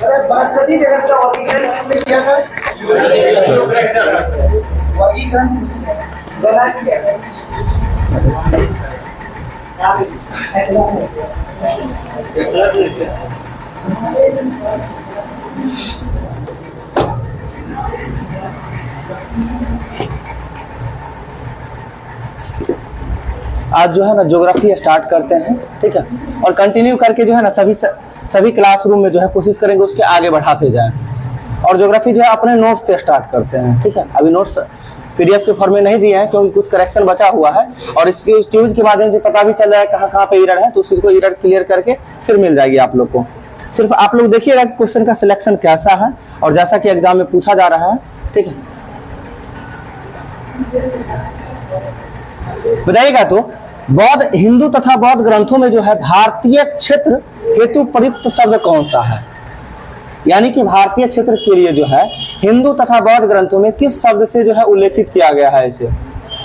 वनस्पति जगत का वर्गीकरण किसने किया था? वर्गीकरण जना किया आज जो है ना ज्योग्राफी स्टार्ट करते हैं, ठीक है, और कंटिन्यू करके जो है ना सभी क्लासरूम में जो है कोशिश करेंगे उसके आगे बढ़ाते जाएं। और ज्योग्राफी जो है अपने नोट्स से स्टार्ट करते हैं, ठीक है। अभी नोट्स पीडीएफ के फॉर्म में नहीं दिए हैं क्योंकि कुछ करेक्शन बचा हुआ है और इसकी यूज के माध्यम से पता भी चल रहा है कहाँ पे एरर है, तो उसी को एरर क्लियर करके फिर मिल जाएगी आप लोग को। सिर्फ आप लोग देखिएगा कि क्वेश्चन का सिलेक्शन कैसा है और जैसा कि एग्जाम में पूछा जा रहा है, ठीक है। बताइएगा तो बौद्ध हिंदू तथा बौद्ध ग्रंथों में जो है भारतीय क्षेत्र हेतु प्रयुक्त शब्द कौन सा है? यानी कि भारतीय क्षेत्र के लिए जो है हिंदू तथा बौद्ध ग्रंथों में किस शब्द से जो है उल्लेखित किया गया है? इसे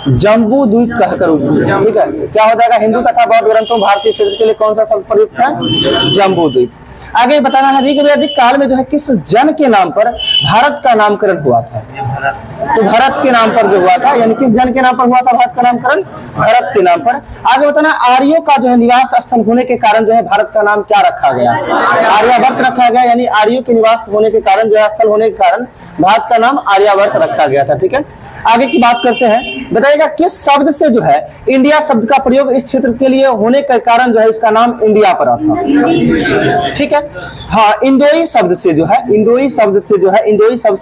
जम्बू द्वीप कहकर, ठीक है। क्या हो जाएगा? हिंदू तथा बौद्ध ग्रंथों भारतीय क्षेत्र के लिए कौन सा शब्द प्रयुक्त है? जम्बू द्वीप। आगे बताना है ऋग्वैदिक काल में जो है किस जन के नाम पर भारत का नामकरण हुआ था? तो भरत के नाम पर जो हुआ था, यानी किस जन के नाम पर हुआ था भारत का नामकरण? भरत के नाम पर। आगे बताना आर्यों का जो है निवास स्थल होने के कारण जो है भारत का नाम क्या रखा गया? आर्यावर्त रखा गया, यानी आर्यों के निवास होने के कारण जो है स्थल होने के कारण भारत का नाम आर्यावर्त रखा गया था, ठीक है। आगे की बात करते हैं, बताइएगा किस शब्द से जो है इंडिया शब्द का प्रयोग इस क्षेत्र के लिए होने के कारण जो है इसका नाम इंडिया पड़ा था, ठीक है। हाँ, इंडोई शब्द से जो है इंडोई शब्द से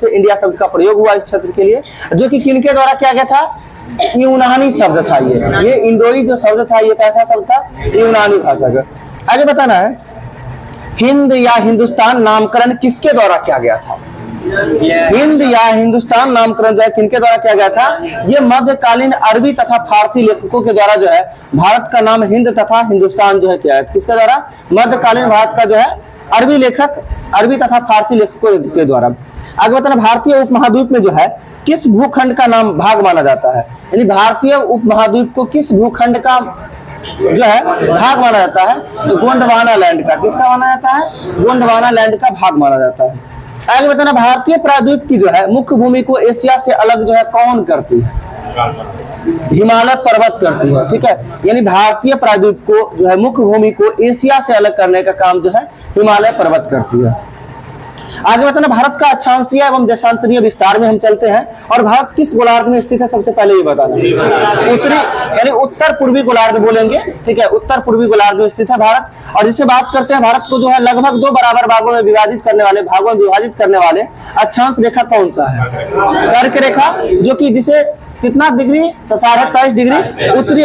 इंडिया शब्द का प्रयोग हुआ इस क्षेत्र के लिए, जो कि किनके द्वारा किया गया था? यूनानी शब्द था ये इंडोई जो शब्द था ये कैसा शब्द था? यूनानी भाषा का। आगे बताना है हिंद या हिंदुस्तान नामकरण किसके द्वारा किया गया था? हिंद या हिंदुस्तान नामकरण जो है किनके द्वारा किया गया था? ये मध्यकालीन अरबी तथा फारसी लेखकों के द्वारा जो है भारत का नाम हिंद तथा हिंदुस्तान जो है किया है। किसके द्वारा? मध्यकालीन भारत का जो है अरबी लेखक, अरबी तथा फारसी लेखकों के द्वारा। आगे बताना भारतीय उपमहाद्वीप में जो है किस भूखंड का नाम भाग माना जाता है? यानी भारतीय उपमहाद्वीप को किस भूखंड का जो है भाग माना जाता है? तो गोंडवाना लैंड का। किसका माना जाता है? गोंडवाना लैंड का भाग माना जाता है। आगे बताना भारतीय प्रायद्वीप की जो है मुख्य भूमि को एशिया से अलग जो है कौन करती है? हिमालय पर्वत करती है, ठीक है। यानी भारतीय प्रायद्वीप को जो है मुख्य भूमि को एशिया से अलग करने का काम जो है हिमालय पर्वत करती है। आगे बताना भारत का अक्षांशीय एवं देशांतरीय विस्तार में हम चलते हैं और भारत किस गोलार्ध में स्थित है? सबसे पहले ये बताना। उत्तरी यानी उत्तर पूर्वी गोलार्ध बोलेंगे, ठीक है। उत्तर पूर्वी गोलार्ध में स्थित है भारत। और जिसे बात करते हैं भारत को जो है लगभग 2 बराबर भागों में विभाजित करने वाले अक्षांश रेखा कौन सा है? कर्क रेखा, जो कि जिसे कितना डिग्री? 23 डिग्री उत्तरी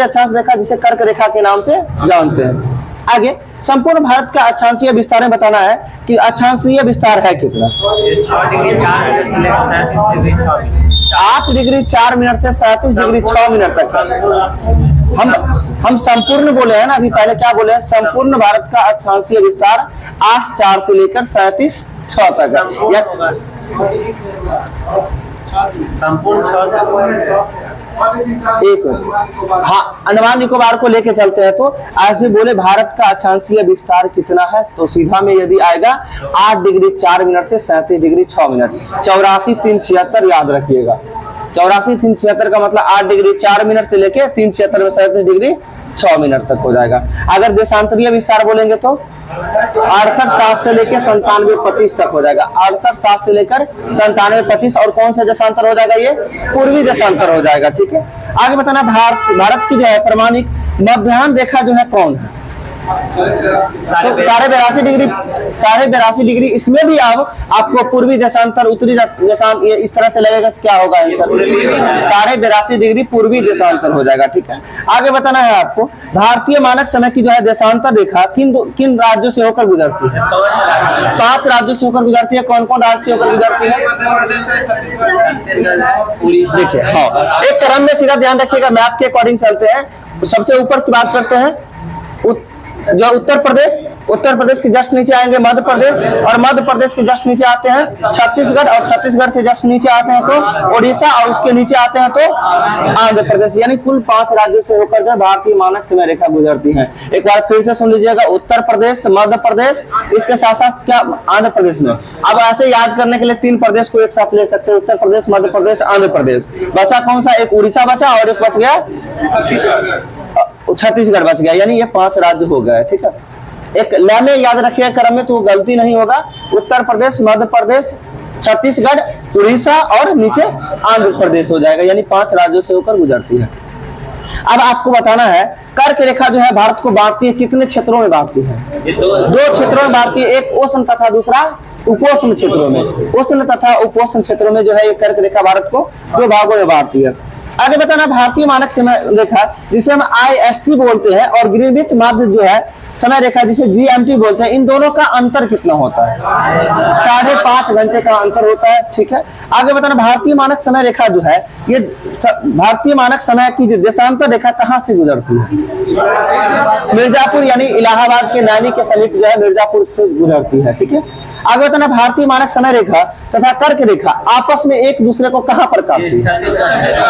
अक्षांश रेखा, जिसे कर्क रेखा के नाम से जानते हैं। आगे संपूर्ण भारत का अक्षांशीय विस्तार में बताना है कि अक्षांशीय विस्तार है कितना? 8 डिग्री 4 मिनट से 37 डिग्री 6 मिनट तक है। हम संपूर्ण बोले हैं ना, अभी पहले क्या बोले हैं? संपूर्ण भारत का अक्षांशीय विस्तार 8/4 से लेकर 37/6 तक है। संपूर्ण 6 से एक हाँ, अंडमान निकोबार को लेके चलते हैं तो ऐसे बोले भारत का अक्षांशीय विस्तार कितना है? तो सीधा में यदि आएगा 8 डिग्री 4 मिनट से 37 डिग्री 6 मिनट, 84,376 याद रखिएगा। 84,376 का मतलब 8 डिग्री 4 मिनट से लेके 376 में 37 डिग्री 6 मिनट तक हो जाएगा। अगर देशांतरीय विस्तार बोलेंगे तो 68,700 से लेकर 97,25 तक हो जाएगा। 68,700 से लेकर 97,25 और कौन सा देशांतर हो जाएगा? ये पूर्वी देशांतर हो जाएगा, ठीक है। आगे बताना भारत की जो है प्रमाणिक मध्याह्न रेखा जो है कौन है? तो 82 डिग्री इसमें भी अब आपको पूर्वी देशांतर उत्तरी देशांतर इस तरह से लगेगा तो क्या होगा आंसर? 82 डिग्री पूर्वी देशांतर हो जाएगा, ठीक है। आगे बताना है आपको भारतीय मानक समय की जो है देशांतर रेखा किन राज्यों से होकर गुजरती है? 5 राज्यों से होकर गुजरती है। कौन कौन राज्य से होकर गुजरती है? देखिए, हाँ, एक क्रम में सीधा ध्यान रखिएगा, मैप के अकॉर्डिंग चलते हैं। सबसे ऊपर की बात करते हैं जो उत्तर प्रदेश के जस्ट नीचे आएंगे मध्य प्रदेश, और मध्य प्रदेश के जस्ट नीचे आते हैं छत्तीसगढ़, और छत्तीसगढ़ से जस्ट नीचे आते हैं तो ओडिशा, और उसके नीचे आते हैं तो आंध्र प्रदेश। यानी कुल 5 राज्यों से होकर जो भारतीय मानक समय रेखा गुजरती है। एक बार फिर से सुन लीजिएगा, उत्तर प्रदेश, मध्य प्रदेश, इसके साथ साथ क्या आंध्र प्रदेश में। अब ऐसे याद करने के लिए 3 प्रदेश को एक साथ ले सकते हैं, उत्तर प्रदेश, मध्य प्रदेश, आंध्र प्रदेश। बचा कौन सा? एक उड़ीसा बचा और एक बच गया छत्तीसगढ़ बच गया। यानी ये 5 राज्य हो गए। ठीक है, एक ल में याद रखिए क्रम में, तो गलती नहीं होगा। उत्तर प्रदेश, मध्य प्रदेश, छत्तीसगढ़, उड़ीसा और नीचे आंध्र प्रदेश हो जाएगा। यानी 5 राज्यों से होकर गुजरती है। अब आपको बताना है कर्क रेखा जो है भारत को बांटती है, कितने क्षेत्रों में बांटती है? 2 क्षेत्रों में बांटती है, एक उष्ण तथा दूसरा उपोष्ण क्षेत्रों में। उष्ण तथा उपोष्ण क्षेत्रों में जो है ये कर्क रेखा भारत को 2 भागों में बांटती है। आगे बताना भारतीय मानक समय रेखा जिसे हम IST बोलते हैं, और ग्रीनविच माध्य जो है समय रेखा जिसे GMT बोलते हैं, इन दोनों का अंतर कितना होता है? 5.5 घंटे का अंतर होता है। ठीक है, आगे बताना भारतीय मानक समय रेखा जो है ये भारतीय मानक समय की देशांतर रेखा कहाँ से गुजरती है? मिर्जापुर, यानी इलाहाबाद के नैनी के समीप जो है मिर्जापुर से गुजरती है। ठीक है, आगे बताना भारतीय मानक समय रेखा तथा कर्क रेखा आपस में एक दूसरे को कहां पर काटती है?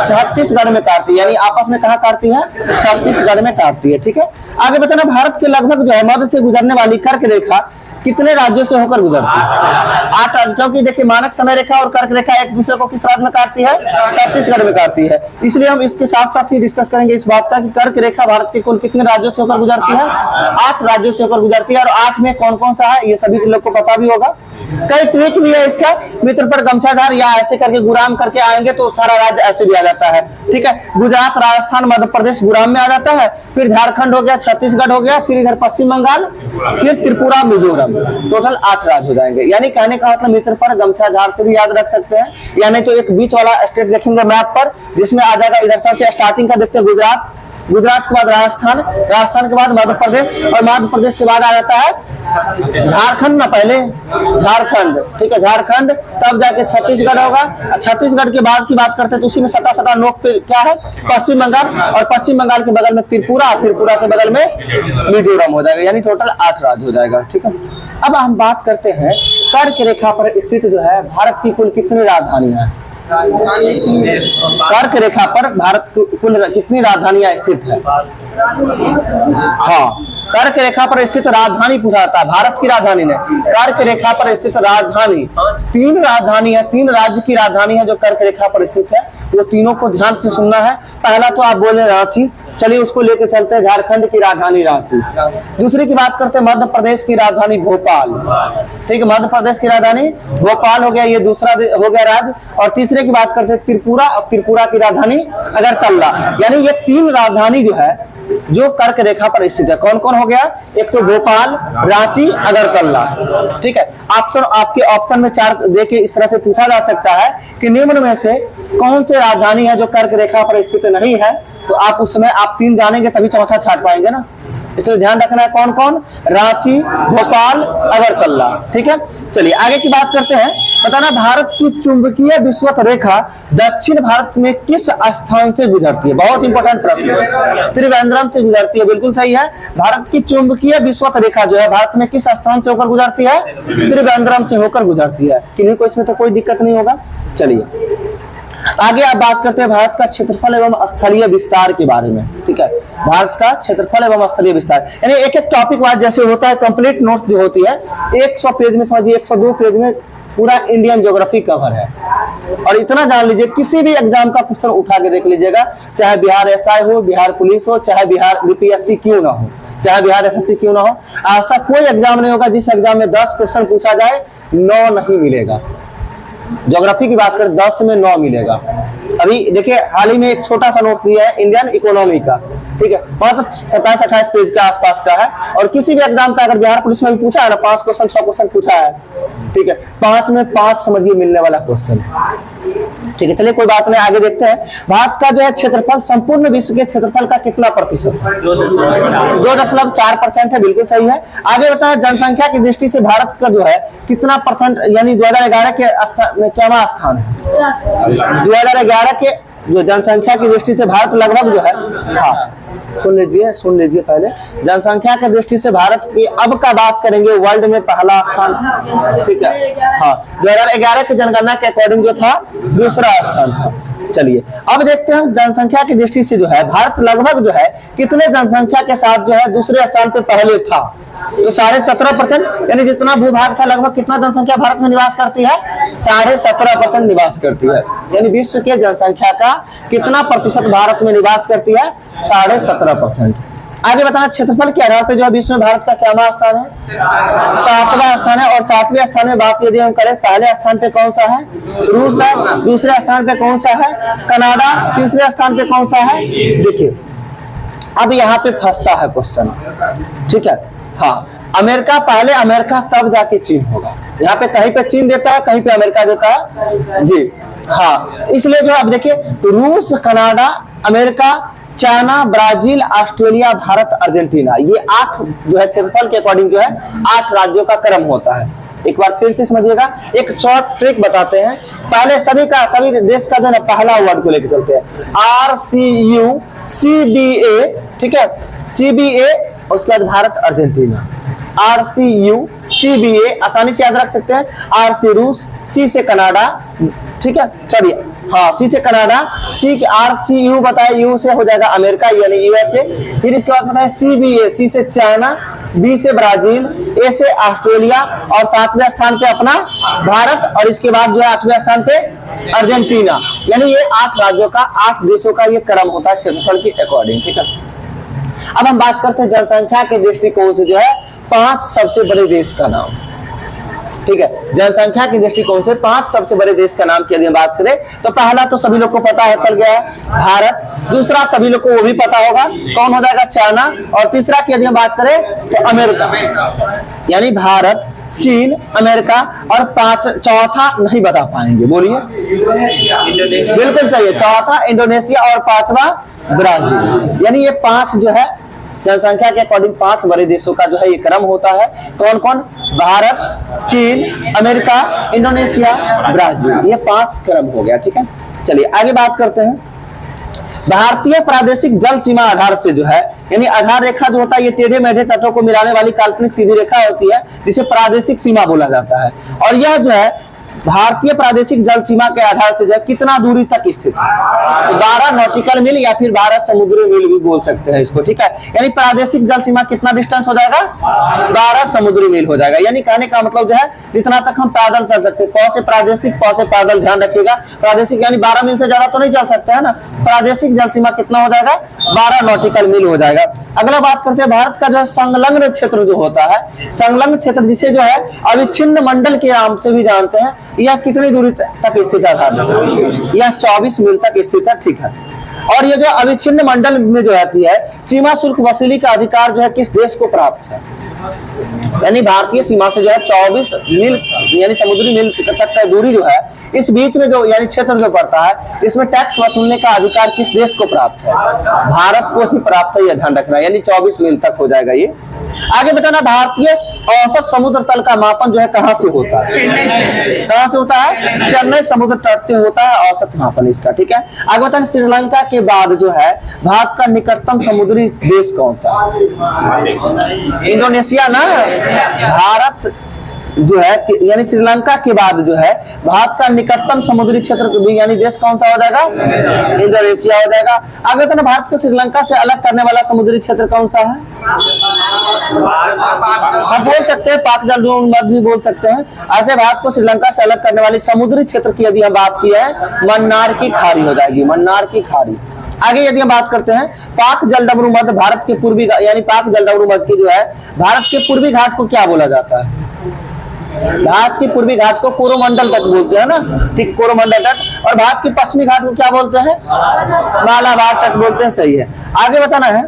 छत्तीसगढ़ में काटती है। यानी आपस में कहां काटती है? छत्तीसगढ़ में काटती है। ठीक है, आगे बताना भारत के लगभग जो है मध्य से गुजरने वाली कर्क रेखा कितने राज्यों से होकर गुजरती है? 8 राज्य, क्योंकि देखिए मानक समय रेखा और कर्क रेखा एक दूसरे को किस राज्य में काटती है? छत्तीसगढ़ में काटती है। इसलिए हम इसके साथ साथ ही डिस्कस करेंगे इस बात का कि कर्क रेखा भारत के कुल कितने राज्यों से होकर गुजरती है? 8 राज्यों से होकर गुजरती है। और 8 में कौन कौन सा है ये सभी लोग को पता भी होगा। कई ट्रिक भी है इसका, मित्र पर गमछाधार या ऐसे करके गुराम करके आएंगे तो सारा राज्य ऐसे भी आ जाता है। ठीक है, गुजरात, राजस्थान, मध्य प्रदेश गुराम में आ जाता है, फिर झारखंड हो गया, छत्तीसगढ़ हो गया, फिर इधर पश्चिम बंगाल, फिर त्रिपुरा, मिजोरम, टोटल 8 राज्य हो जाएंगे। यानी कहने का मतलब मित्र पर गमछाधार से भी याद रख सकते हैं, यानी तो एक बीच वाला स्टेट देखेंगे मैप पर जिसमें आ जाएगा, इधर सबसे स्टार्टिंग का देखते हैं गुजरात, गुजरात के बाद राजस्थान, राजस्थान के बाद मध्य प्रदेश, और मध्य प्रदेश के बाद आ जाता है झारखंड ना, पहले झारखंड। ठीक है, झारखंड, तब जाके छत्तीसगढ़ होगा। छत्तीसगढ़ के बाद की बात करते हैं तो उसी में सटा नोक पे क्या है? पश्चिम बंगाल, और पश्चिम बंगाल के बगल में त्रिपुरा, त्रिपुरा के बगल में मिजोरम हो जाएगा। यानी टोटल 8 राज्य हो जाएगा। ठीक है, अब हम बात करते हैं कर्क रेखा पर स्थित जो है भारत की कुल कितनी राजधानियां हैं? कर्क रेखा पर भारत कुल कितनी राजधानियां स्थित है? हाँ, कर्क रेखा पर स्थित राजधानी पूछा जाता है, भारत की राजधानी नहीं, कर्क रेखा पर स्थित राजधानी। 3 राजधानी है, 3 राज्य की राजधानी है जो कर्क रेखा पर स्थित है। वो तीनों को ध्यान से सुनना है। पहला तो आप बोले रांची, चलिए उसको लेकर चलते हैं, झारखंड की राजधानी रांची। दूसरी की बात करते हैं मध्य प्रदेश की राजधानी भोपाल। ठीक है, मध्य प्रदेश की राजधानी भोपाल हो गया, ये दूसरा हो गया राज्य। और तीसरे की बात करते हैं त्रिपुरा, और त्रिपुरा की राजधानी अगरतला। यानी ये 3 राजधानी जो है जो कर्क रेखा पर स्थित है। कौन कौन हो गया? एक तो भोपाल, रांची, अगरतला। ठीक है, ऑप्शन आपके ऑप्शन में 4 देके इस तरह से पूछा जा सकता है कि निम्न में से कौन सी राजधानी है जो कर्क रेखा पर स्थित नहीं है? तो आप उसमें आप 3 जानेंगे तभी चौथा छाट पाएंगे ना, इसलिए ध्यान रखना है कौन कौन? रांची, भोपाल, अगरतला। ठीक है, चलिए आगे की बात करते हैं। बताना भारत की चुंबकीय विषुवत रेखा दक्षिण भारत में किस स्थान से गुजरती है? बहुत इंपॉर्टेंट प्रश्न है। त्रिवेंद्रम से गुजरती है, बिल्कुल सही है। भारत की चुंबकीय विषुवत रेखा जो है भारत में किस स्थान से होकर गुजरती है? त्रिवेंद्रम से होकर गुजरती है। किन्हीं को इसमें तो कोई दिक्कत नहीं होगा। चलिए आगे आप बात करते हैं भारत का क्षेत्रफल एवं स्थलीय विस्तार के बारे में। ठीक है, भारत का क्षेत्रफल एवं स्थलीय विस्तार, यानी एक एक टॉपिक वाइज जैसे होता है कंप्लीट नोट्स जो होती है 100 पेज में, समझिए 102 पेज में पूरा इंडियन ज्योग्राफी कवर है। और इतना जान लीजिए किसी भी एग्जाम का क्वेश्चन उठा के देख लीजिएगा, चाहे बिहार SI हो, बिहार पुलिस हो, चाहे बिहार BPSC क्यों ना हो, चाहे बिहार SSC क्यों ना हो, ऐसा कोई एग्जाम नहीं होगा जिस एग्जाम में 10 क्वेश्चन पूछा जाए 9 नहीं मिलेगा। ज्योग्राफी की बात करें 10 में 9 मिलेगा। अभी देखिए हाल ही में एक छोटा सा नोट दिया है इंडियन इकोनॉमी का। ठीक है, वहां तो 27-28 पेज के आसपास का है। और किसी भी एग्जाम का अगर बिहार पुलिस में भी पूछा है ना 5 क्वेश्चन 6 क्वेश्चन पूछा है, ठीक है, 5 में 5 समझिए मिलने वाला क्वेश्चन है। ठीक है, चलिए कोई बात नहीं, आगे देखते हैं। भारत का जो है क्षेत्रफल संपूर्ण विश्व के क्षेत्रफल का कितना प्रतिशत है? 2.4% है, बिल्कुल सही है। आगे बताया जनसंख्या की दृष्टि से भारत का जो है कितना परसेंट, यानी 2011 के में क्या स्थान है? 2011 के जो जनसंख्या की दृष्टि से भारत लगभग जो है, हाँ सुन लीजिए पहले। जनसंख्या की दृष्टि से भारत की अब का बात करेंगे, वर्ल्ड में पहला स्थान, ठीक है। हाँ, 2011 की जनगणना के अकॉर्डिंग जो था दूसरा स्थान था। चलिए अब देखते हैं जनसंख्या की दृष्टि से जो है भारत लगभग जो है कितने जनसंख्या के साथ जो है दूसरे स्थान पे पहले था। तो 17.5%, यानी जितना भूभाग था लगभग कितना जनसंख्या भारत में निवास करती है, 17.5% निवास करती है। यानी विश्व के जनसंख्या का कितना प्रतिशत भारत में निवास करती है, 17.5%। आगे बताना, क्षेत्रफल के आधार पर जो है विश्व में भारत का क्या स्थान है, 7वां स्थान है। और 7वें स्थान में बात यदि हम करें, पहले स्थान पे कौन सा है, रूस है। दूसरे स्थान पे कौन सा है, कनाडा। तीसरे स्थान पे कौन सा है, देखिए अब यहाँ पे फंसता है क्वेश्चन, ठीक है। हाँ, अमेरिका पहले, अमेरिका तब जाके चीन होगा। यहाँ पे कहीं पे चीन देता है, कहीं पे अमेरिका देता है जी। हाँ, इसलिए जो अब देखिए तो रूस, Canada, America, China, Brazil, Australia, Bharat, Argentina, ये 8 जो है क्षेत्रफल के अकॉर्डिंग जो है 8 राज्यों का क्रम होता है। एक बार फिर से समझिएगा, एक शॉर्ट ट्रिक बताते हैं। पहले सभी देश का जो है पहला वर्ड को लेकर चलते हैं, RCU CBA, ठीक है, CBA, उसके बाद भारत, अर्जेंटीना, RCU CBA, आसानी से याद रख सकते हैं। RC रूस, C से कनाडा, ठीक है, चलिए हाँ, C से कनाडा, RCU बताए, U से हो जाएगा अमेरिका यानी USA। फिर इसके बाद बताए CBA, C से चाइना, B से ब्राजील, A से ऑस्ट्रेलिया, और 7वें स्थान पे अपना भारत, और इसके बाद जो है 8वें स्थान पे अर्जेंटीना। यानी ये 8 राज्यों का, 8 देशों का ये क्रम होता है क्षेत्रफल के अकॉर्डिंग, ठीक है। अब हम बात करते हैं जनसंख्या के दृष्टिकोण से जो है 5 सबसे बड़े देश का नाम, ठीक है। जनसंख्या की दृष्टिकोण से 5 सबसे बड़े देश का नाम की यदि हम बात करें तो पहला तो सभी लोग को पता है, चल गया है, भारत। दूसरा सभी लोग को वो भी पता होगा, कौन हो जाएगा, चाइना। और तीसरा की यदि हम बात करें तो अमेरिका, यानी भारत, चीन, अमेरिका। और चौथा नहीं बता पाएंगे, बोलिए, बिल्कुल सही है, चौथा इंडोनेशिया और 5वां ब्राजील। यानी ये 5 जो है जनसंख्या के अकॉर्डिंग 5 बड़े देशों का जो है ये क्रम होता है। कौन कौन, भारत, चीन, अमेरिका, इंडोनेशिया, ब्राजील, ये 5 क्रम हो गया, ठीक है। चलिए आगे बात करते हैं। भारतीय प्रादेशिक जल सीमा आधार से जो है, यानी आधार रेखा जो होता है ये टेढ़े मेढ़े तटों को मिलाने वाली काल्पनिक सीधी रेखा होती है, जिसे प्रादेशिक सीमा बोला जाता है। और यह जो है भारतीय प्रादेशिक जल सीमा के आधार से जो है कितना दूरी तक स्थित है, तो 12 नॉटिकल मील या फिर 12 समुद्री मील भी बोल सकते हैं इसको, ठीक है। यानी प्रादेशिक जल सीमा कितना डिस्टेंस हो जाएगा, 12 समुद्री मील हो जाएगा। यानी कहने का मतलब जो है जितना तक हम पैदल चल सकते हैं, पौ से प्रादेशिक, पौ से पैदल, ध्यान रखिएगा। प्रादेशिक यानी 12 मील से ज्यादा तो नहीं चल सकते है ना। प्रादेशिक जल सीमा कितना हो जाएगा, 12 नॉटिकल मील हो जाएगा। अगला बात करते हैं भारत का जो है संलग्न क्षेत्र जो होता है, संलग्न क्षेत्र जिसे जो है अविच्छिन्न मंडल के नाम से भी जानते हैं, यह कितनी दूरी तक स्थित है, यह 24 मील तक स्थित है, ठीक है। और ये जो अविच्छिन्न मंडल में जो आती है, सीमा शुल्क वसूली का अधिकार जो है किस देश को प्राप्त है, यानी भारतीय सीमा से जो है 24 मील यानी समुद्री मील तक का दूरी जो है, इस बीच में जो यानी क्षेत्र जो पड़ता है, इसमें टैक्स वसूलने का अधिकार किस देश को प्राप्त है, भारत को ही प्राप्त है, यह ध्यान रखना। यानी 24 मील तक हो जाएगा ये। आगे बताना, भारतीय औसत समुद्र तल का मापन जो है कहाँ से होता है, कहाँ से होता है, चेन्नई समुद्र तट से होता है औसत मापन इसका, ठीक है। आगे बताना, श्रीलंका के बाद जो है भारत का निकटतम समुद्री देश कौन सा, इंडोनेशिया ना, भारत जो है यानी श्रीलंका के बाद जो है भारत का निकटतम समुद्री क्षेत्र यानी देश कौन सा हो जाएगा, इंडोनेशिया हो जाएगा। आगे तो ना, भारत को श्रीलंका से अलग करने वाला समुद्री क्षेत्र कौन सा है, आप बोल सकते हैं पाक जलमग्न भी बोल सकते हैं। ऐसे भारत को श्रीलंका से अलग करने वाली समुद्री क्षेत्र की यदि हम बात की है, मन्नार की खाड़ी हो जाएगी, मन्नार की खाड़ी। आगे यदि हम बात करते हैं पाक जलडमरू मध्य, भारत के पूर्वी यानी पाक जलडमरू मध्य की जो है भारत के पूर्वी घाट को क्या बोला जाता है, भारत की पूर्वी घाट को कोरोमंडल तट बोलते हैं ना, ठीक, कोरोमंडल तट। और भारत की पश्चिमी घाट को क्या बोलते हैं, मालाबार तट बोलते हैं, सही है। आगे बताना है,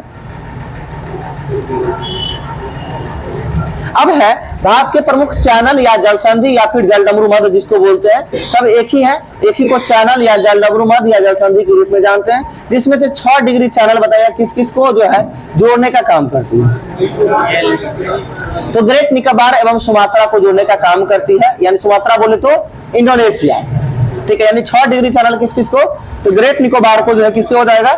अब है भारत के प्रमुख चैनल या जलसंधि या फिर जलडमरू मध्य जिसको बोलते हैं, सब एक ही है, एक ही को चैनल या जलडमरू मध्य या जलसंधि के रूप में जानते हैं, जिसमें से 6 डिग्री चैनल बताया किस किस को जो है जोड़ने का काम करती है, तो ग्रेट निकोबार एवं सुमात्रा को जोड़ने का काम करती है, यानी सुमात्रा बोले तो इंडोनेशिया, ठीक है, यानी 6 डिग्री चैनल किस किस को, तो ग्रेट निकोबार को जो है किससे हो जाएगा,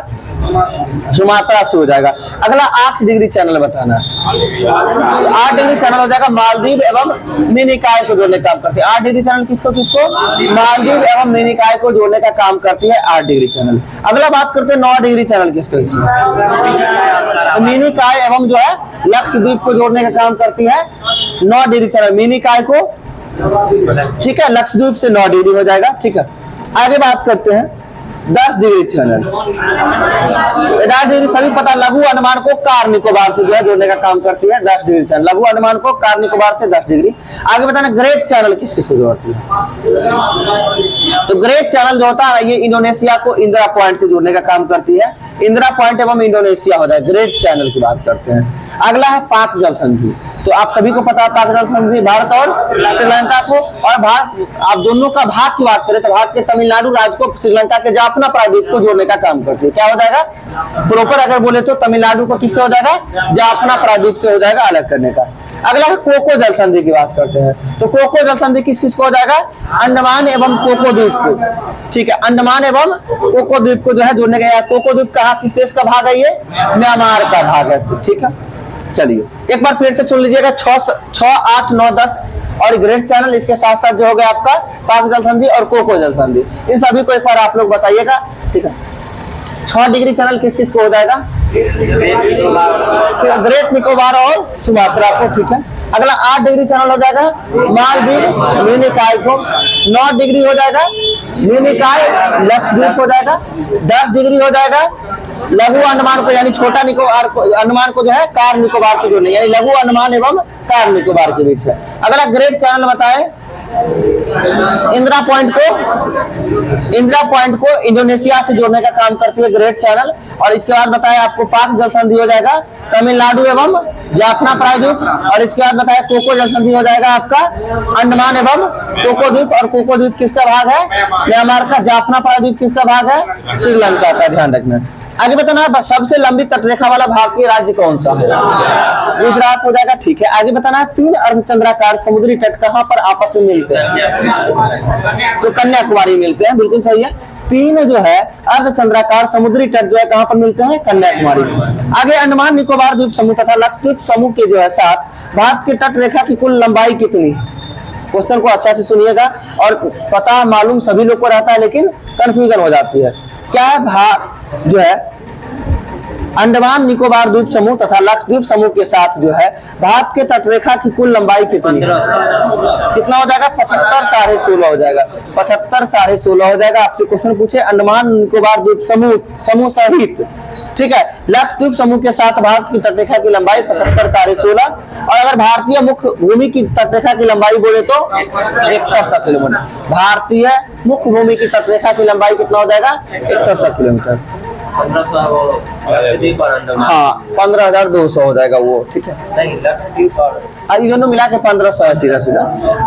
सुमात्रा से हो जाएगा। अगला 8 डिग्री चैनल बताना है, 8 डिग्री चैनल हो जाएगा मालदीव एवं मिनिकॉय को जोड़ने का काम करती है। 8 डिग्री चैनल किसको किसको, मालदीव एवं मिनिकॉय को जोड़ने का काम करती है 8 डिग्री चैनल। अगला बात करते हैं 9 डिग्री चैनल किसको, मिनिकॉय एवं जो है लक्षद्वीप को जोड़ने का काम करती है 9 डिग्री चैनल, मिनिकॉय को, ठीक है, लक्षद्वीप से 9 डिग्री हो जाएगा। ठीक है, आगे बात करते हैं 10 डिग्री चैनल। 10 डिग्री सभी पता, लघु अनुमान को कार निकोबार से जो है जोड़ने का काम करती है 10 डिग्री चैनल, लघु अनुमान को कार निकोबार से 10 डिग्री। आगे बताना ग्रेट चैनल किस किस को जोड़ती है, तो ग्रेट चैनल जो होता है ये इंडोनेशिया को इंदिरा पॉइंट से जोड़ने का काम करती है, इंदिरा पॉइंट एवं इंडोनेशिया होता है, ग्रेट चैनल की बात करते हैं। अगला है पाक जल संधि, तो आप सभी को पता है पाक जल संधि भारत और श्रीलंका को, और भारत, आप दोनों का भाग की बात करें तो भारत के तमिलनाडु राज्य को श्रीलंका के जाफना प्रायद्वीप को जोड़ने का काम करती है। क्या हो जाएगा, प्रॉपर अगर बोले तो तमिलनाडु को किससे हो जाएगा, जाफना प्रायद्वीप से हो जाएगा अलग करने का। अगला है कोको जल संधि की बात करते हैं, तो कोको जल संधि किस किस को हो जाएगा, अंडमान एवं कोको द्वीप को, ठीक है, अंडमान एवं कोको द्वीप को जो है जोड़ने का। कोको द्वीप कहा, किस देश का भाग है, ये म्यांमार का भाग है। ठीक है, चलिए एक बार फिर से सुन लीजिएगा, 6, 8, 9, 10 और ग्रेट चैनल, इसके साथ साथ जो हो गया आपका पाक जल संधि और कोको जल संधि, इन सभी को एक बार आप लोग बताइएगा। ठीक है, 6 डिग्री चैनल किस किस को हो जाएगा, ग्रेट निकोबार और सुमात्रा को। ठीक है, अगला 8 डिग्री चैनल हो जाएगा मालदीव मिनिकॉय को, 9 डिग्री हो जाएगा मिनिकॉय लक्षद्वीप हो जाएगा, 10 डिग्री हो जाएगा लघु अंडमान को यानी छोटा निकोबार को, अंडमान को जो है कार निकोबार से जोड़ने, यानी लघु अंडमान एवं कार निकोबार के बीच है। अगला ग्रेट चैनल बताए इंदिरा पॉइंट को इंडोनेशिया से जोड़ने का काम करती है ग्रेट चैनल, और इसके बाद बताया आपको पाक जल संधि हो जाएगा तमिलनाडु एवं जाफना प्रायद्वीप, और इसके बाद बताया कोको जल संधि हो जाएगा आपका अंडमान एवं कोको द्वीप, और कोको द्वीप किसका भाग है, म्यांमार का, जाफना प्रायद्वीप किसका भाग है, श्रीलंका का, ध्यान रखना। आगे बताना सबसे लंबी तटरेखा वाला भारतीय राज्य कौन सा है, गुजरात हो जाएगा। ठीक है, आगे बताना 3 अर्धचंद्राकार समुद्री तट कहां पर आपस में मिलते हैं, तो कन्याकुमारी मिलते हैं, बिल्कुल सही है। 3 जो है अर्धचंद्राकार समुद्री तट जो है कहां पर मिलते हैं, कन्याकुमारी में। आगे अंडमान निकोबार द्वीप समूह तथा लक्षद्वीप समूह के जो है साथ भारत की तट रेखा की कुल लंबाई कितनी है, क्वेश्चन को अच्छा से सुनिएगा, और पता मालूम सभी लोग को रहता है लेकिन कंफ्यूजन हो जाती है। क्या है, भारत जो है अंडमान निकोबार द्वीप समूह तथा लक्षद्वीप समूह के साथ जो है भारत के तटरेखा की कुल लंबाई कितनी है, कितना हो जाएगा, 75 साढ़े 16 हो जाएगा, 75 साढ़े 16 हो जाएगा। आपसे क्वेश्चन पूछे अंडमान निकोबार द्वीप समूह सहित, ठीक है, लक्षद्वीप समूह के साथ भारत की तटरेखा की लंबाई 75 साढ़े 16, और अगर भारतीय मुख्य भूमि की तटरेखा की लंबाई बोले तो 168 किलोमीटर। भारतीय मुख्य भूमि की तटरेखा की लंबाई कितना हो जाएगा, 168 किलोमीटर। 1500 हाँ 15,200 हो जाएगा वो, ठीक है, नहीं लक्षद्वीप और दोनों मिला के 1500 है सीधा सीधा।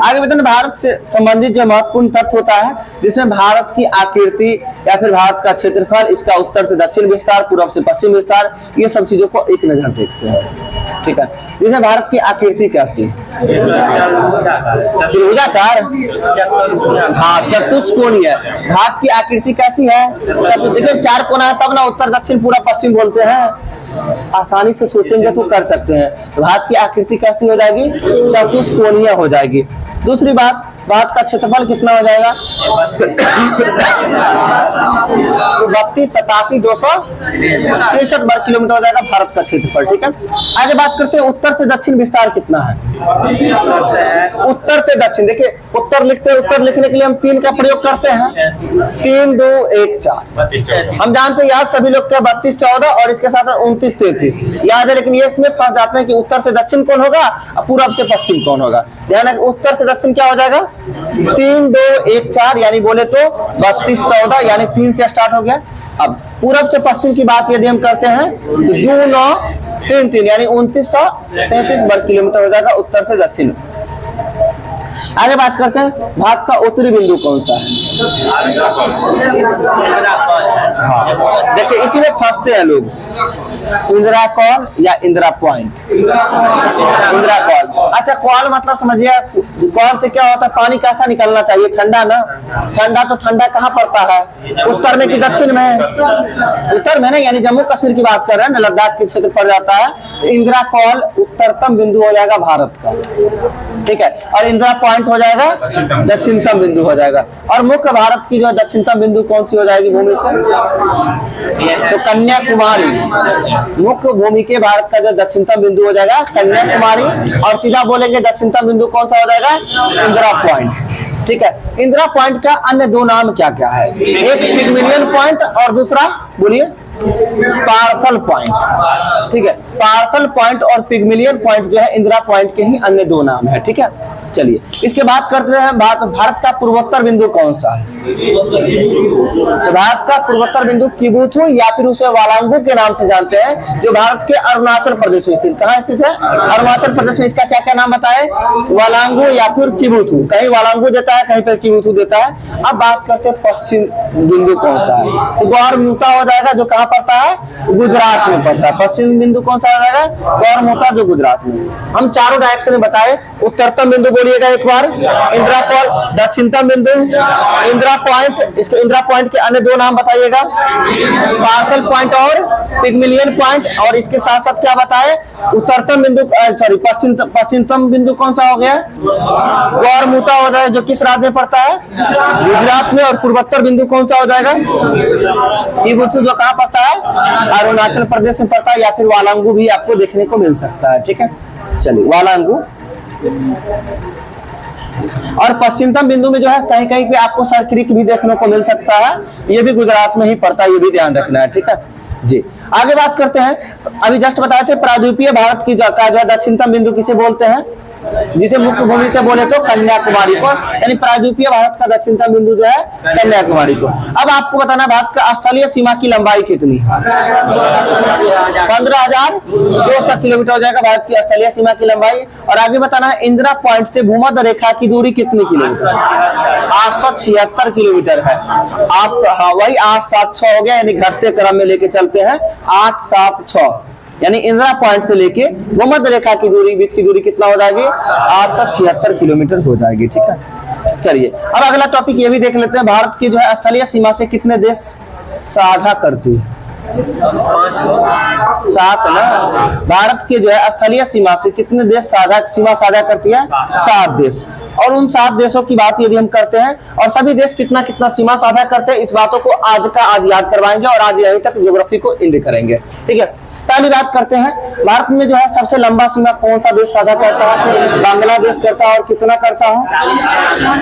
आगे बताना भारत से संबंधित जो महत्वपूर्ण तथ्य होता है जिसमें भारत की आकृति या फिर भारत का क्षेत्रफल, इसका उत्तर से दक्षिण विस्तार, पूर्व से पश्चिम विस्तार, ये सब चीजों को एक नजर देखते हैं। ठीक है, जिसमें भारत की आकृति कैसी है, त्रिभुजाकार, हाँ चतुष्कोणीय है। भारत की आकृति कैसी है, देखिए 4 कोना है तब ना उत्तर दक्षिण पूरा पश्चिम बोलते हैं, आसानी से सोचेंगे तो कर सकते हैं। तो भारत की आकृति कैसी हो जाएगी, चतुष्कोणीय हो जाएगी। दूसरी बात, भारत का क्षेत्रफल कितना हो जाएगा, तो 32,87,263 वर्ग किलोमीटर हो जाएगा भारत का क्षेत्रफल। ठीक है, आगे बात करते हैं उत्तर से दक्षिण विस्तार कितना है, उत्तर से दक्षिण, देखिए उत्तर लिखते हैं, उत्तर लिखने के लिए हम 3 का प्रयोग करते हैं, 3, 2, 1, 4। हम जानते हैं याद सभी लोग क्या 32, 14 और इसके साथ 29, 33 याद है, लेकिन ये इसमें फंस जाते हैं कि उत्तर से दक्षिण कौन होगा और पूर्व से पश्चिम कौन होगा। ध्यान रखिए, उत्तर से दक्षिण क्या हो जाएगा, 3, 2, 1, 4, यानी बोले तो 32, 14 यानी 3 से स्टार्ट हो गया। अब पूरब से पश्चिम की बात यदि हम करते हैं तो 2, 9, 3, 3 यानी 2933 वर्ग किलोमीटर हो जाएगा उत्तर से दक्षिण। आगे बात करते हैं भारत का उत्तरी बिंदु कौन सा है, हाँ देखिए इसी में फंसते हैं लोग। इंदिरा कॉल या इंदिरा पॉइंट? इंदिरा कॉल। अच्छा, कॉल मतलब समझिए, कॉल से क्या होता है, पानी कैसा निकलना चाहिए, ठंडा ना। ठंडा तो ठंडा कहाँ पड़ता है, उत्तर में कि दक्षिण में? उत्तर में ना, यानी जम्मू कश्मीर की बात कर रहे हैं ना, लद्दाख के क्षेत्र पड़ जाता है। तो इंदिरा कॉल उत्तरतम बिंदु हो जाएगा भारत का, ठीक है, और इंदिरा पॉइंट हो जाएगा दक्षिणतम बिंदु हो जाएगा। और मुख्य भारत की जो है दक्षिणतम बिंदु कौन सी हो जाएगी भूमि से? तो कन्याकुमारी। मुख्य भूमि के भारत का जो दक्षिणतम बिंदु हो जाएगा कन्याकुमारी, और सीधा बोलेंगे दक्षिणतम बिंदु कौन सा हो जाएगा? इंदिरा पॉइंट, ठीक है। इंदिरा पॉइंट का अन्य दो नाम क्या क्या है? एक पिग्मिलियन पॉइंट और दूसरा बोलिए पार्सल पॉइंट, ठीक है। पार्सल पॉइंट और पिग्मिलियन पॉइंट जो है इंदिरा पॉइंट के ही अन्य दो नाम है, ठीक है। चलिए इसके बाद करते हैं बात, भारत का पूर्वोत्तर बिंदु कौन सा है? तो भारत का पूर्वोत्तर बिंदु किबुथु या फिर उसे वालांगू के नाम से जानते हैं, जो भारत के अरुणाचल प्रदेश में स्थित, कहाँ स्थित है? अरुणाचल प्रदेश में। इसका क्या क्या नाम बताए? वालांगू या फिर किबुथु, कहीं वालांगू देता है, कहीं पर किबुथु देता है। अब बात करते हैं पश्चिम बिंदु कौन सा है? तो गौरमुता हो जाएगा, जो कहाँ पड़ता है? गुजरात में पड़ता है। पश्चिम बिंदु कौन सा हो जाएगा? गौरमुता, जो गुजरात में। हम चारों डायरेक्शन में बताए। उत्तरतम बिंदु बोलिएगा एक बार, इंदिरा कॉल। दक्षिणतम बिंदु इंदिरा पॉइंट, इसके इंदिरा पॉइंट के अन्य दो नाम बताइएगा, पार्सल पॉइंट और पिग्मिलियन पॉइंट। और इसके साथ साथ क्या बताए? उत्तरतम बिंदु, सॉरी पश्चिमतम बिंदु कौन सा हो गया? गौरमुता हो जाएगा, जो किस राज्य में पड़ता है? गुजरात में। और पूर्वोत्तर बिंदु कौन सा हो जाएगा? किबुथु, जो कहाँ पड़ता है? अरुणाचल प्रदेश में पड़ता है, या फिर वालांगू भी आपको देखने को मिल सकता है, ठीक है। चलिए वालांगू। और पश्चिमतम बिंदु में जो है कहीं कहीं पे आपको सर क्रीक भी देखने को मिल सकता है, ये भी गुजरात में ही पड़ता है, ये भी ध्यान रखना है, ठीक है जी। आगे बात करते हैं, अभी जस्ट बताए थे प्रायद्वीपीय भारत की का जो है दक्षिणतम बिंदु किसे बोलते हैं? जिसे मुख्य भूमि से बोले तो कन्याकुमारी को, यानी प्रायद्वीपीय भारत का दक्षिणतम बिंदु जो है कन्याकुमारी को। अब आपको बताना भारत का स्थलीय सीमा की लंबाई कितनी है? 15,200 किलोमीटर हो जाएगा भारत की स्थलीय सीमा की लंबाई। और आगे बताना है इंदिरा पॉइंट से भूमध्य रेखा की दूरी कितनी किलोमीटर? 876 किलोमीटर है। हाँ वही 876 हो गया, यानी घटते क्रम में लेके चलते हैं 876, यानी इंदिरा पॉइंट से लेके भूमध्य रेखा की दूरी, बीच की दूरी कितना हो जाएगी? 876 किलोमीटर हो जाएगी, ठीक है। चलिए अब अगला टॉपिक ये भी देख लेते हैं, भारत की जो है स्थलीय सीमा से कितने देश साझा करती है? 7 ना। भारत के जो है स्थलीय सीमा से कितने देश सीमा साझा करती है? 7 देश। और उन 7 देशों की बात यदि हम करते हैं, और सभी देश कितना कितना सीमा साझा करते हैं, इस बातों को आज याद करवाएंगे और आज यहीं तक ज्योग्राफी को एंड करेंगे, ठीक है। पहली बात करते हैं, भारत में जो है सबसे लंबा सीमा कौन सा देश साझा करता है? बांग्लादेश करता है। और कितना करता है?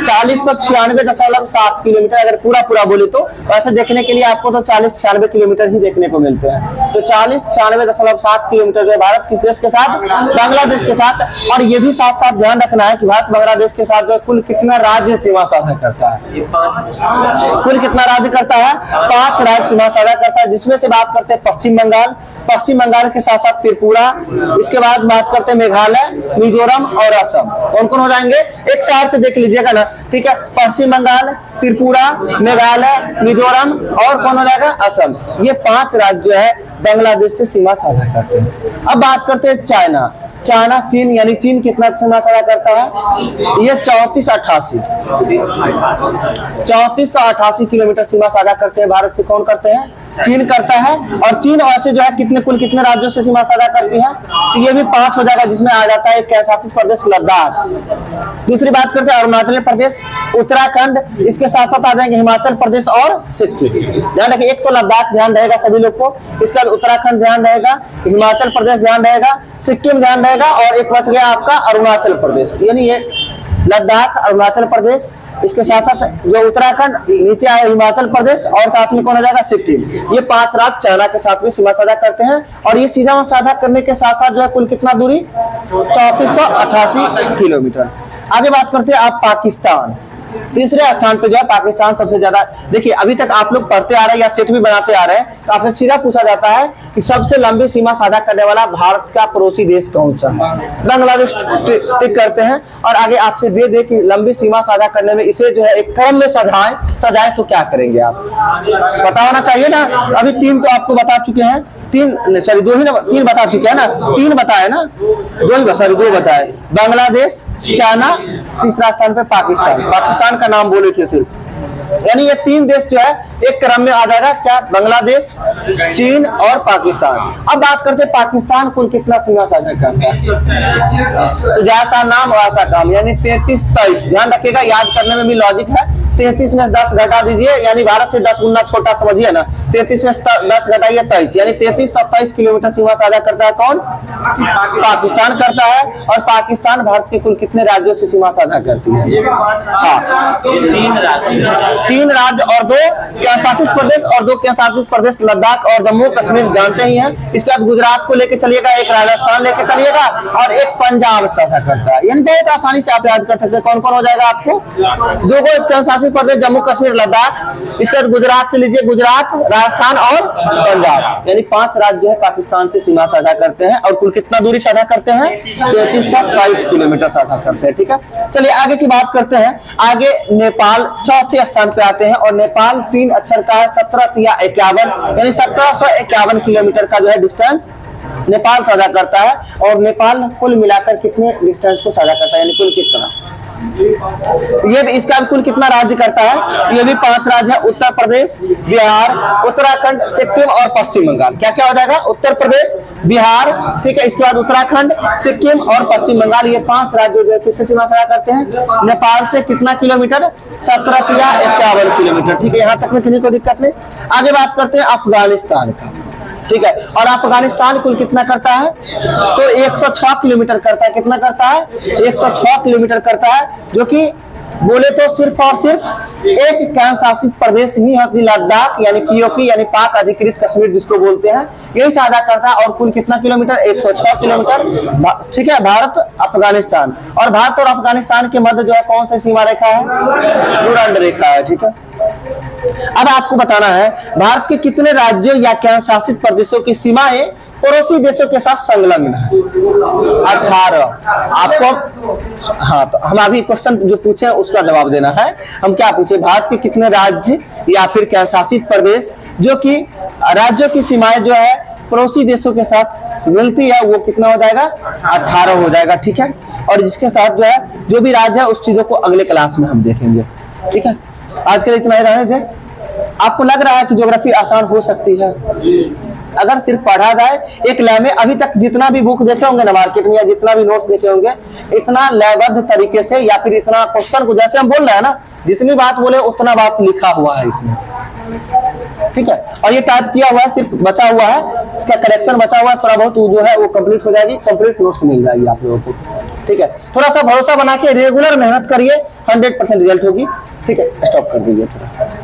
4096.7 किलोमीटर। अगर पूरा पूरा बोले तो वैसे देखने के लिए आपको तो 40-96 किलोमीटर ही देखने को मिलते हैं। तो 40-96.7 किलोमीटर जो है भारत किस देश के साथ? बांग्लादेश के साथ। और ये भी साथ साथ ध्यान रखना है कि भारत बांग्लादेश के साथ जो कुल कितना राज्य सीमा साझा करता है? कुल कितना राज्य करता है? 5 राज्य सीमा साझा करता है, जिसमें से बात करते हैं पश्चिम बंगाल के साथ साथ त्रिपुरा, इसके बाद बात करते हैं मेघालय, मिजोरम और असम। कौन कौन हो जाएंगे? एक साथ से देख लीजिएगा ना, ठीक है। पश्चिम बंगाल, त्रिपुरा, मेघालय, मिजोरम और कौन हो जाएगा? असम। ये 5 राज्य जो है बांग्लादेश से सीमा साझा करते हैं। अब बात करते हैं चाइना, चीन, यानी चीन कितना सीमा साझा करता है? ये 3488 किलोमीटर सीमा साझा करते हैं भारत से। कौन करते हैं? चीन करता है। और चीन वैसे जो है कुल कितने राज्यों से सीमा साझा करती है? तो ये भी 5 हो जाएगा, जिसमें आ जाता है केंद्र शासित प्रदेश लद्दाख। दूसरी बात करते हैं अरुणाचल प्रदेश, उत्तराखंड, इसके साथ साथ आ जाएंगे हिमाचल प्रदेश और सिक्किम। ध्यान रखिए, एक तो लद्दाख ध्यान रहेगा सभी लोग को, इसके बाद उत्तराखंड ध्यान रहेगा, हिमाचल प्रदेश ध्यान रहेगा, सिक्किम ध्यान रहेगा, और एक बच गया आपका अरुणाचल प्रदेश। यानी ये लद्दाख, अरुणाचल प्रदेश, इसके साथ साथ जो उत्तराखंड, नीचे आए हिमाचल प्रदेश, और साथ में कौन हो जाएगा? सिक्किम। ये 5 राज्य चाइना के साथ में सीमा साझा करते हैं। और ये सीमा साझा करने के साथ साथ जो है कुल कितना दूरी? 3488 किलोमीटर। आगे बात करते हैं आप पाकिस्तान। तीसरे स्थान पे जो है पाकिस्तान सबसे ज्यादा। देखिए अभी तक आप लोग पढ़ते आ रहे हैं या सेट भी बनाते आ रहे हैं, तो आपसे सीधा पूछा जाता है कि सबसे लंबी सीमा साझा करने वाला भारत का पड़ोसी देश कौन सा है। बांग्लादेश टिक करते हैं और आगे आपसे दे कि लंबी सीमा साझा करने में इसे जो है एक क्रम में सजाएं तो क्या करेंगे आप, पता होना चाहिए ना। अभी 3 तो आपको बता चुके हैं, 3 बता चुके हैं ना, 3 बताए ना, 2 बताए, बांग्लादेश, चाइना, तीसरा स्थान पे पाकिस्तान का नाम बोले थे सिर्फ। यानी ये 3 देश जो है एक क्रम में आ जाएगा, क्या, बांग्लादेश, चीन और पाकिस्तान। अब बात करते हैं पाकिस्तान कुल कितना सीमा साझा करता है, तो जैसा नाम वैसा काम, यानी 33-23। ध्यान रखिएगा, याद करने में भी लॉजिक है। 33 में 10 घटा दीजिए, यानी भारत से 10 गुना छोटा समझिए ना। 33 में 10 घटाइए 23, यानी 33-27 किलोमीटर सीमा साझा करता है कौन, पाकिस्तान करता है। और पाकिस्तान भारत के कुल कितने राज्यों से सीमा साझा करती है, हाँ 3 राज्य और 2 केंद्रशासित प्रदेश और 2 केंद्रशासित प्रदेश लद्दाख और जम्मू कश्मीर जानते ही हैं। इसके बाद गुजरात को लेके चलिएगा, एक राजस्थान लेके चलिएगा और एक पंजाब साझा करता है। यानी बहुत आसानी से आप याद कर सकते हैं कौन कौन हो जाएगा आपको, 2 केंद्रशासित प्रदेश जम्मू कश्मीर लद्दाख। इसके बाद गुजरात से लीजिए, गुजरात, राजस्थान और पंजाब, यानी 5 राज्य जो है पाकिस्तान से सीमा साझा करते हैं और कुल कितना दूरी साझा करते हैं, 33-27 किलोमीटर साझा करते हैं। ठीक है, चलिए आगे की बात करते हैं। आगे नेपाल चौथे स्थान पे आते हैं और नेपाल 3 अक्षर का है, 17-51, यानी 1751 किलोमीटर का जो है डिस्टेंस नेपाल साझा करता है। और नेपाल कुल मिलाकर कितने डिस्टेंस को साझा करता है, यानी कुल कितना, ये भी इसका कुल कितना राज्य करता है, ये भी 5 राज्य है, उत्तर प्रदेश, बिहार, उत्तराखंड, सिक्किम और पश्चिम बंगाल। क्या क्या हो जाएगा, उत्तर प्रदेश, बिहार, ठीक है, इसके बाद उत्तराखंड, सिक्किम और पश्चिम बंगाल। ये 5 राज्य जो है किससे सीमा साझा करते हैं, नेपाल से कितना किलोमीटर, 17-51 किलोमीटर। ठीक है, यहाँ तक में किसी को दिक्कत नहीं। आगे बात करते हैं अफगानिस्तान का, ठीक है, और अफगानिस्तान कुल कितना करता है, तो 106 किलोमीटर करता है। कितना करता है, 106 किलोमीटर करता है, जो कि बोले तो सिर्फ और सिर्फ एक केंद्रशासित प्रदेश ही है, लद्दाख यानी पीओके यानी पाक अधिकृत कश्मीर जिसको बोलते हैं, यही साझा करता है। और कुल कितना किलोमीटर, 106 किलोमीटर। ठीक है, भारत अफगानिस्तान, और भारत और अफगानिस्तान के मध्य जो है कौन सी सीमा रेखा है, डुरंड रेखा है। ठीक है, अब आपको बताना है भारत के कितने राज्यों या केंद्रशासित प्रदेशों की सीमाएं पड़ोसी देशों के साथ संलग्न है, 18। आपको हाँ, तो हम अभी क्वेश्चन जो पूछे उसका जवाब देना है। हम क्या पूछे, भारत के कितने राज्य या फिर केंद्रशासित प्रदेश जो कि राज्यों की सीमाएं जो है पड़ोसी देशों के साथ मिलती है, वो कितना हो जाएगा, 18 हो जाएगा। ठीक है, और जिसके साथ जो है जो भी राज्य है उस चीजों को अगले क्लास में हम देखेंगे। ठीक है, आज के लिए इतना ही रहने दें। आपको लग रहा है कि ज्योग्राफी आसान हो सकती है अगर सिर्फ पढ़ा जाए एक लय में। अभी तक जितना भी बुक देखे होंगे ना मार्केट में, या जितना भी नोट्स देखे होंगे, इतना लयबद्ध तरीके से या फिर इतना क्वेश्चन को जैसे हम बोल रहे हैं ना, जितनी बात बोले उतना बात लिखा हुआ है इसमें। ठीक है, और ये टाइप किया हुआ है, सिर्फ बचा हुआ है, इसका करेक्शन बचा हुआ है, थोड़ा बहुत जो है वो कंप्लीट हो जाएगी, कंप्लीट नोट्स मिल जाएगी आप लोगों को। ठीक है, थोड़ा सा भरोसा बना के रेगुलर मेहनत करिए, 100% रिजल्ट होगी। ठीक है, स्टॉप कर दीजिए थोड़ा।